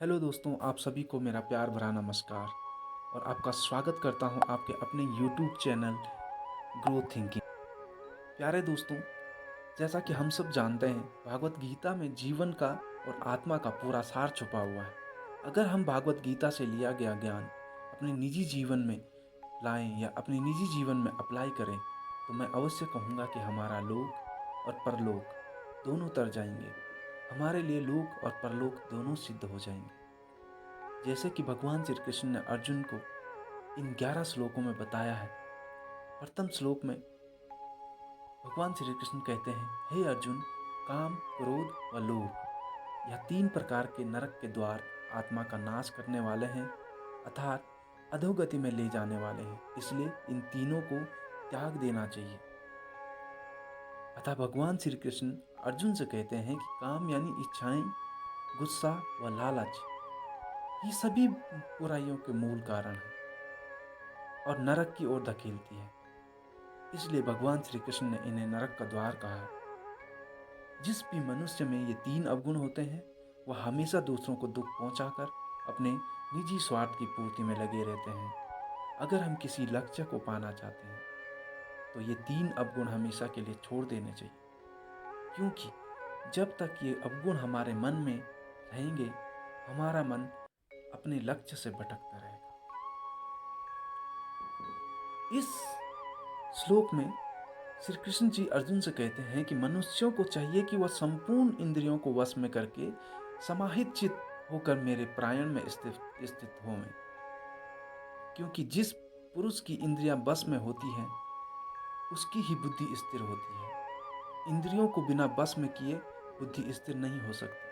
Hello दोस्तों, आप सभी को मेरा प्यार भरा नमस्कार और आपका स्वागत करता हूं आपके अपने यूट्यूब चैनल ग्रो थिंकिंग। प्यारे दोस्तों, जैसा कि हम सब जानते हैं, भागवत गीता में जीवन का और आत्मा का पूरा सार छुपा हुआ है। अगर हम भागवत गीता से लिया गया ज्ञान अपने निजी जीवन में लाएं या अपने निजी जीवन में अप्लाई करें, तो मैं अवश्य कहूँगा कि हमारा लोक और परलोक दोनों तर जाएंगे। हमारे लिए लोक और परलोक दोनों सिद्ध हो जाएंगे। जैसे कि भगवान श्री कृष्ण ने अर्जुन को इन 11 श्लोकों में बताया है। प्रथम श्लोक में भगवान श्री कृष्ण कहते हैं, हे अर्जुन, काम, क्रोध व लोभ यह 3 प्रकार के नरक के द्वार आत्मा का नाश करने वाले हैं, अर्थात अधोगति में ले जाने वाले हैं। इसलिए इन तीनों को त्याग देना चाहिए। अतः भगवान श्री कृष्ण अर्जुन से कहते हैं कि काम यानी इच्छाएं, गुस्सा व लालच ये सभी बुराइयों के मूल कारण हैं और नरक की ओर धकेलती है। इसलिए भगवान श्री कृष्ण ने इन्हें नरक का द्वार कहा है। जिस भी मनुष्य में ये 3 अवगुण होते हैं, वह हमेशा दूसरों को दुख पहुंचाकर अपने निजी स्वार्थ की पूर्ति में लगे रहते हैं। अगर हम किसी लक्ष्य को पाना चाहते हैं, तो ये 3 अवगुण हमेशा के लिए छोड़ देने चाहिए, क्योंकि जब तक ये अवगुण हमारे मन में रहेंगे, हमारा मन अपने लक्ष्य से भटकता रहेगा। इस श्लोक में श्री कृष्ण जी अर्जुन से कहते हैं कि मनुष्यों को चाहिए कि वह संपूर्ण इंद्रियों को वश में करके समाहित चित्त होकर मेरे प्रायण में स्थित हों, क्योंकि जिस पुरुष की इंद्रियां बस में होती हैं, उसकी ही बुद्धि स्थिर होती है। इंद्रियों को बिना बस में किए बुद्धि स्थिर नहीं हो सकती।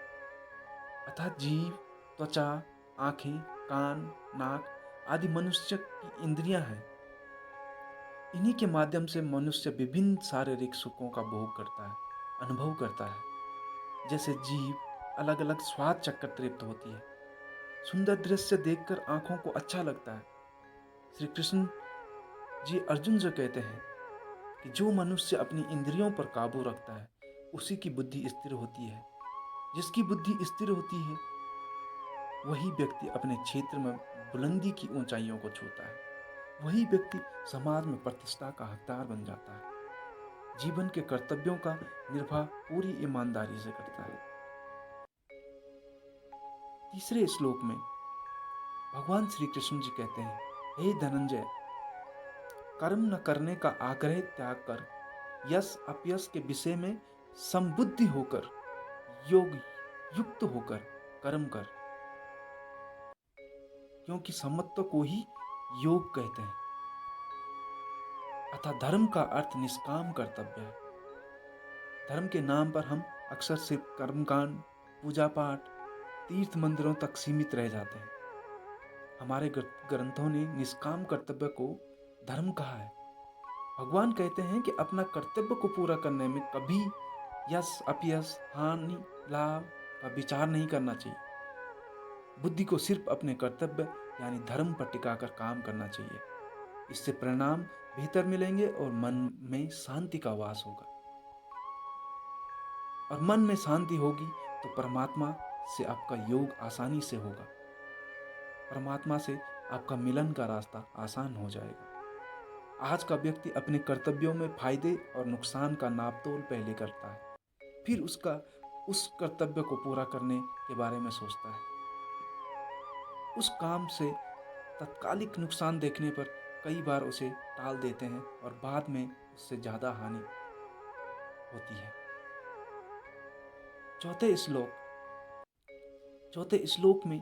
अतः जीव, त्वचा, आंखें, कान, नाक आदि मनुष्य की इंद्रियां हैं। इन्हीं के माध्यम से मनुष्य विभिन्न शारीरिक सुखों का भोग करता है, अनुभव करता है। जैसे जीव अलग अलग स्वाद चक्कर तृप्त होती है। सुंदर दृश्य देखकर आंखों को अच्छा लगता है। श्री कृष्ण जी अर्जुन से कहते हैं कि जो मनुष्य अपनी इंद्रियों पर काबू रखता है, उसी की बुद्धि स्थिर होती है। जिसकी बुद्धि स्थिर होती है, वही व्यक्ति अपने क्षेत्र में बुलंदी की ऊंचाइयों को छूता है। वही व्यक्ति समाज में प्रतिष्ठा का हकदार बन जाता है। जीवन के कर्तव्यों का निर्वाह पूरी ईमानदारी से करता है। तीसरे श्लोक में भगवान श्री कृष्ण जी कहते हैं, हे धनंजय, कर्म न करने का आग्रह त्याग कर यश अपयश के विषय में संबुद्धि होकर योग युक्त होकर कर्म कर, क्योंकि समत्व को ही योग कहते हैं। अतः धर्म का अर्थ निष्काम कर्तव्य है। धर्म के नाम पर हम अक्सर सिर्फ कर्मकांड, पूजा पाठ, तीर्थ मंदिरों तक सीमित रह जाते हैं। हमारे ग्रंथों ने निष्काम कर्तव्य को धर्म कहा है। भगवान कहते हैं कि अपना कर्तव्य को पूरा करने में कभी यश अपयश, हानि लाभ का विचार नहीं करना चाहिए। बुद्धि को सिर्फ अपने कर्तव्य यानी धर्म पर टिकाकर काम करना चाहिए। इससे परिणाम बेहतर मिलेंगे और मन में शांति का वास होगा। और मन में शांति होगी तो परमात्मा से आपका योग आसानी से होगा। परमात्मा से आपका मिलन का रास्ता आसान हो जाएगा। आज का व्यक्ति अपने कर्तव्यों में फायदे और नुकसान का नापतोल पहले करता है, फिर उस कर्तव्य को पूरा करने के बारे में सोचता है। उस काम से तत्कालिक नुकसान देखने पर कई बार उसे टाल देते हैं और बाद में उससे ज्यादा हानि होती है। चौथे श्लोक में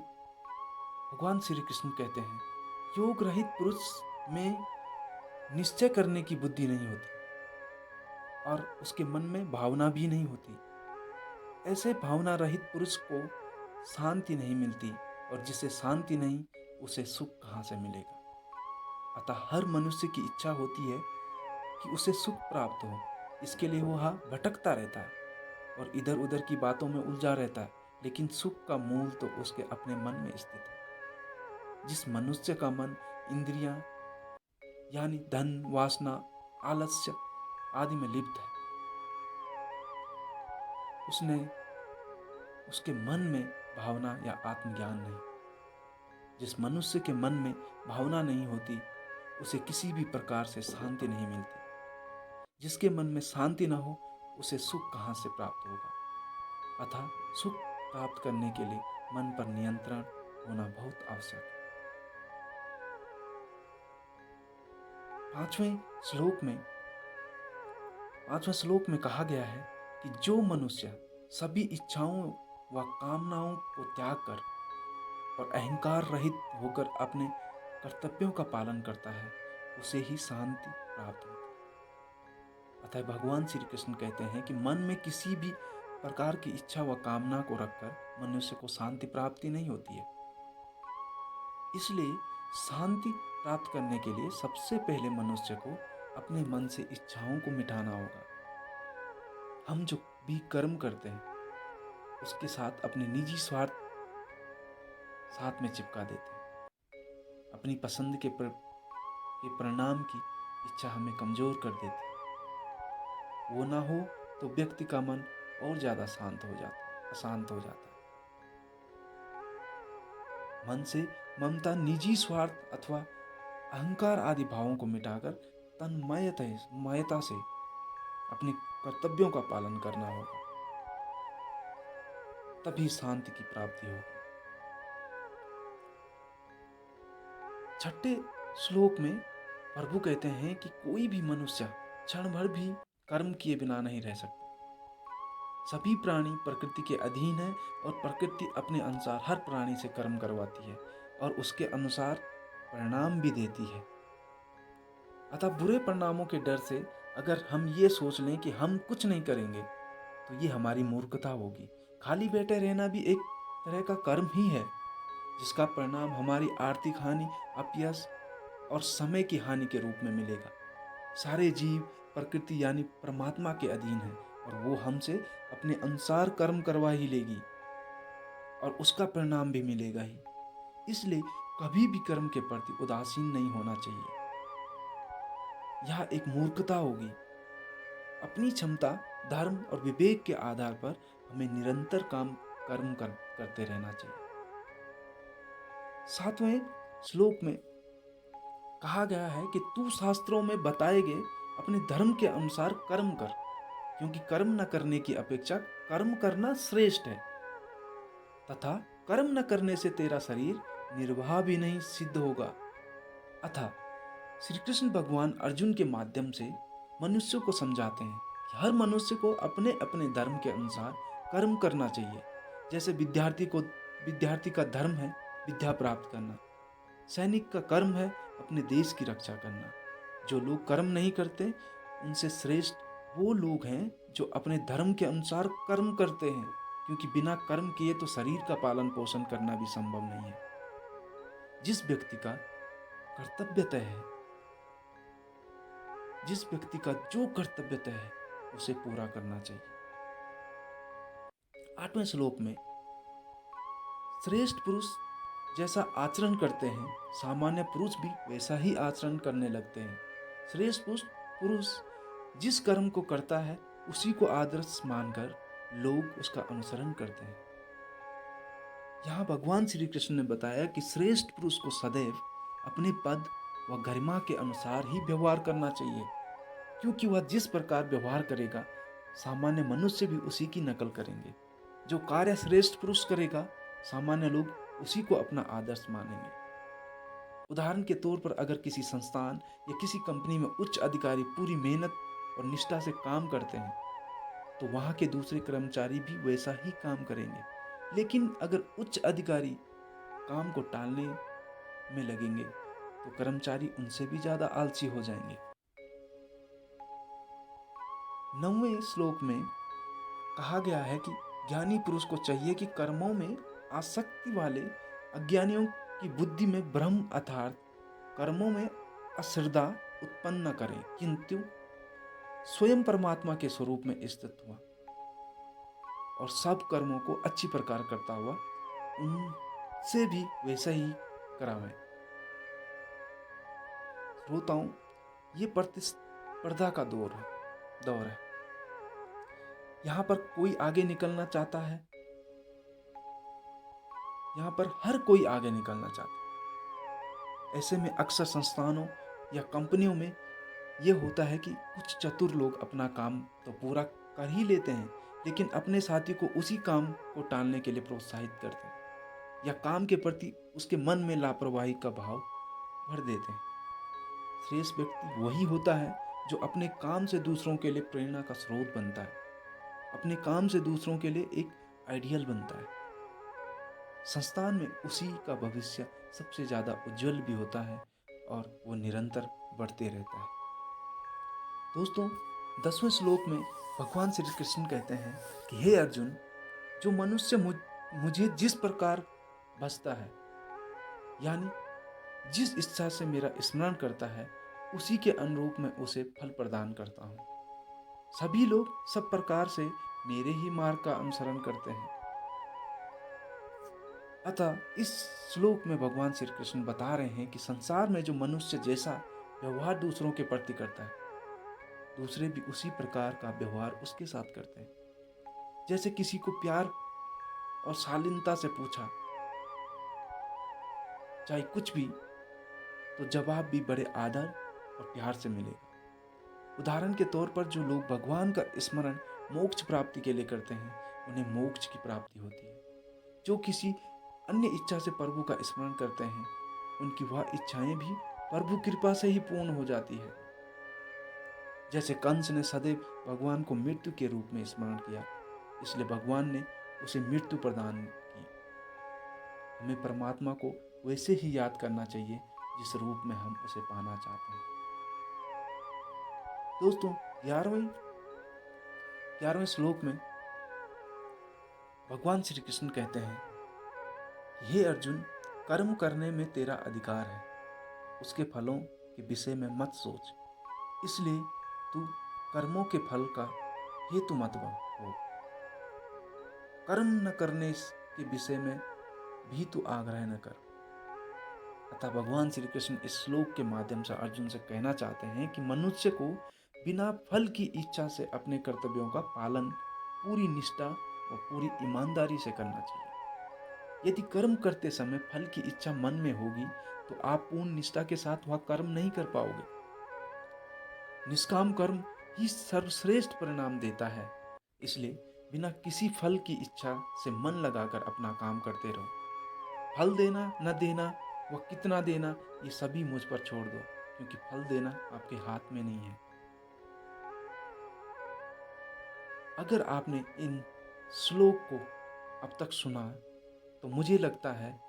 भगवान श्री कृष्ण कहते हैं, योग रहित पुरुष में निश्चय करने की बुद्धि नहीं होती और उसके मन में भावना भी नहीं होती। ऐसे भावना रहित पुरुष को शांति नहीं मिलती, और जिसे शांति नहीं, उसे सुख कहाँ से मिलेगा। अतः हर मनुष्य की इच्छा होती है कि उसे सुख प्राप्त हो। इसके लिए वह भटकता रहता है और इधर उधर की बातों में उलझा रहता है, लेकिन सुख का मूल तो उसके अपने मन में स्थित है। जिस मनुष्य का मन इंद्रियां यानी धन, वासना, आलस्य आदि में लिप्त है, उसके मन में भावना या आत्मज्ञान नहीं। जिस मनुष्य के मन में भावना नहीं होती, उसे किसी भी प्रकार से शांति नहीं मिलती। जिसके मन में शांति न हो, उसे सुख कहाँ से प्राप्त होगा। अतः सुख प्राप्त करने के लिए मन पर नियंत्रण होना बहुत आवश्यक है। पांचवें श्लोक में कहा गया है कि जो मनुष्य सभी इच्छाओं व कामनाओं को त्याग कर और अहंकार रहित होकर अपने कर्तव्यों का पालन करता है, उसे ही शांति प्राप्त होती है। अतः भगवान श्री कृष्ण कहते हैं कि मन में किसी भी प्रकार की इच्छा व कामना को रखकर मनुष्य को शांति प्राप्ति नहीं होती है। इसलिए शांति प्राप्त करने के लिए सबसे पहले मनुष्य को अपने मन से इच्छाओं को मिटाना होगा। हम जो भी कर्म करते हैं उसके साथ अपने निजी स्वार्थ साथ में चिपका देते हैं। अपनी पसंद के परिणाम की इच्छा हमें कमजोर कर देती है। वो ना हो तो व्यक्ति का मन और ज्यादा अशांत हो जाता है। मन से ममता, निजी स्वार्थ अथवा अहंकार आदि भावों को मिटाकर तन्मयता से अपने कर्तव्यों का पालन करना होगा, तभी शांति की प्राप्ति होगी। छठे श्लोक में प्रभु कहते हैं कि कोई भी मनुष्य क्षण भर भी कर्म किए बिना नहीं रह सकता। सभी प्राणी प्रकृति के अधीन है और प्रकृति अपने अनुसार हर प्राणी से कर्म करवाती है और उसके अनुसार परिणाम भी देती है। अतः बुरे परिणामों के डर से अगर हम ये सोच लें कि हम कुछ नहीं करेंगे तो ये हमारी मूर्खता होगी। खाली बैठे रहना भी एक तरह का कर्म ही है, जिसका परिणाम हमारी आर्थिक हानि, अपयश और समय की हानि के रूप में मिलेगा। सारे जीव प्रकृति यानी परमात्मा के अधीन है और वो हमसे अपने अनुसार कर्म करवा ही लेगी और उसका परिणाम भी मिलेगा ही। इसलिए कभी भी कर्म के प्रति उदासीन नहीं होना चाहिए। यह एक मूर्खता होगी। अपनी क्षमता, धर्म और विवेक के आधार पर हमें निरंतर कर्म करते रहना चाहिए। 7वें श्लोक में कहा गया है कि तू शास्त्रों में बताए गए अपने धर्म के अनुसार कर्म कर, क्योंकि कर्म न करने की अपेक्षा कर्म करना श्रेष्ठ है, तथा कर्म न करने से तेरा शरीर निर्वाह भी नहीं सिद्ध होगा। अतः श्री कृष्ण भगवान अर्जुन के माध्यम से मनुष्यों को समझाते हैं कि हर मनुष्य को अपने अपने धर्म के अनुसार कर्म करना चाहिए। जैसे विद्यार्थी का धर्म है विद्या प्राप्त करना, सैनिक का कर्म है अपने देश की रक्षा करना। जो लोग कर्म नहीं करते उनसे श्रेष्ठ वो लोग हैं जो अपने धर्म के अनुसार कर्म करते हैं, क्योंकि बिना कर्म किए तो शरीर का पालन पोषण करना भी संभव नहीं है। जिस व्यक्ति का कर्तव्य तय है, जिस व्यक्ति का जो कर्तव्य तय है उसे पूरा करना चाहिए। 8वें श्लोक में श्रेष्ठ पुरुष जैसा आचरण करते हैं, सामान्य पुरुष भी वैसा ही आचरण करने लगते हैं। श्रेष्ठ पुरुष जिस कर्म को करता है उसी को आदर्श मानकर लोग उसका अनुसरण करते हैं। यहाँ भगवान श्री कृष्ण ने बताया कि श्रेष्ठ पुरुष को सदैव अपने पद व गरिमा के अनुसार ही व्यवहार करना चाहिए, क्योंकि वह जिस प्रकार व्यवहार करेगा सामान्य मनुष्य भी उसी की नकल करेंगे। जो कार्य श्रेष्ठ पुरुष करेगा सामान्य लोग उसी को अपना आदर्श मानेंगे। उदाहरण के तौर पर अगर किसी संस्थान या किसी कंपनी में उच्च अधिकारी पूरी मेहनत और निष्ठा से काम करते हैं तो वहां के दूसरे कर्मचारी भी वैसा ही काम करेंगे। लेकिन अगर उच्च अधिकारी काम को टालने में लगेंगे तो कर्मचारी उनसे भी ज्यादा आलसी हो जाएंगे। 9वें श्लोक में कहा गया है कि ज्ञानी पुरुष को चाहिए कि कर्मों में आसक्ति वाले अज्ञानियों की बुद्धि में भ्रम अर्थात कर्मों में अश्रद्धा उत्पन्न न करें, किंतु स्वयं परमात्मा के स्वरूप में स्थित हुआ और सब कर्मों को अच्छी प्रकार करता हुआ उनसे भी वैसा ही करावें। श्रोताओं, ये प्रतिस्पर्धा का दौर है। यहाँ पर कोई आगे निकलना चाहता है यहाँ पर हर कोई आगे निकलना चाहता है। ऐसे में अक्सर संस्थानों या कंपनियों में ये होता है कि कुछ चतुर लोग अपना काम तो पूरा कर ही लेते हैं, लेकिन अपने साथी को उसी काम को टालने के लिए प्रोत्साहित करते हैं या काम के प्रति उसके मन में लापरवाही का भाव भर देते हैं। श्रेष्ठ व्यक्ति वही होता है जो अपने काम से दूसरों के लिए प्रेरणा का स्रोत बनता है, अपने काम से दूसरों के लिए एक आइडियल बनता है। संस्थान में उसी का भविष्य सबसे ज़्यादा उज्जवल भी होता है और वो निरंतर बढ़ते रहता है। दोस्तों, 10वें श्लोक में भगवान श्री कृष्ण कहते हैं कि हे अर्जुन, जो मनुष्य मुझे जिस प्रकार भजता है, यानी जिस इच्छा से मेरा स्मरण करता है, उसी के अनुरूप मैं उसे फल प्रदान करता हूँ। सभी लोग सब प्रकार से मेरे ही मार्ग का अनुसरण करते हैं। अतः इस श्लोक में भगवान श्री कृष्ण बता रहे हैं कि संसार में जो मनुष्य जैसा व्यवहार दूसरों के प्रति करता है, दूसरे भी उसी प्रकार का व्यवहार उसके साथ करते हैं। जैसे किसी को प्यार और शालीनता से पूछा चाहे कुछ भी, तो जवाब भी बड़े आदर और प्यार से मिलेगा। उदाहरण के तौर पर जो लोग भगवान का स्मरण मोक्ष प्राप्ति के लिए करते हैं, उन्हें मोक्ष की प्राप्ति होती है। जो किसी अन्य इच्छा से प्रभु का स्मरण करते हैं, उनकी वह इच्छाएं भी प्रभु कृपा से ही पूर्ण हो जाती है। जैसे कंस ने सदैव भगवान को मृत्यु के रूप में स्मरण किया, इसलिए भगवान ने उसे मृत्यु प्रदान की। हमें परमात्मा को वैसे ही याद करना चाहिए जिस रूप में हम उसे पाना चाहते हैं। दोस्तों, 11वें श्लोक में भगवान श्री कृष्ण कहते हैं, हे अर्जुन, कर्म करने में तेरा अधिकार है, उसके फलों के विषय में मत सोच। इसलिए तू कर्मों के फल का हेतु मत हो। कर्म न करने के विषय में भी तू आग्रह न कर। अतः भगवान श्री कृष्ण इस श्लोक के माध्यम से अर्जुन से कहना चाहते हैं कि मनुष्य को बिना फल की इच्छा से अपने कर्तव्यों का पालन पूरी निष्ठा और पूरी ईमानदारी से करना चाहिए। यदि कर्म करते समय फल की इच्छा मन में होगी, तो आप पूर्ण निष्ठा के साथ वह कर्म नहीं कर पाओगे। निष्काम कर्म ही सर्वश्रेष्ठ परिणाम देता है। इसलिए बिना किसी फल की इच्छा से मन लगाकर अपना काम करते रहो। फल देना न देना, वह कितना देना, ये सभी मुझ पर छोड़ दो, क्योंकि फल देना आपके हाथ में नहीं है। अगर आपने इन श्लोक को अब तक सुना, तो मुझे लगता है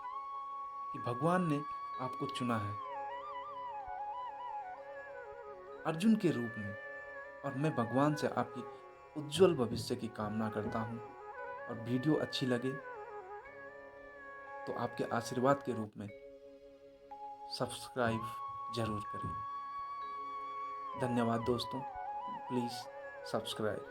कि भगवान ने आपको चुना है अर्जुन के रूप में, और मैं भगवान से आपकी उज्जवल भविष्य की कामना करता हूँ। और वीडियो अच्छी लगे तो आपके आशीर्वाद के रूप में सब्सक्राइब जरूर करें। धन्यवाद दोस्तों, प्लीज़ सब्सक्राइब।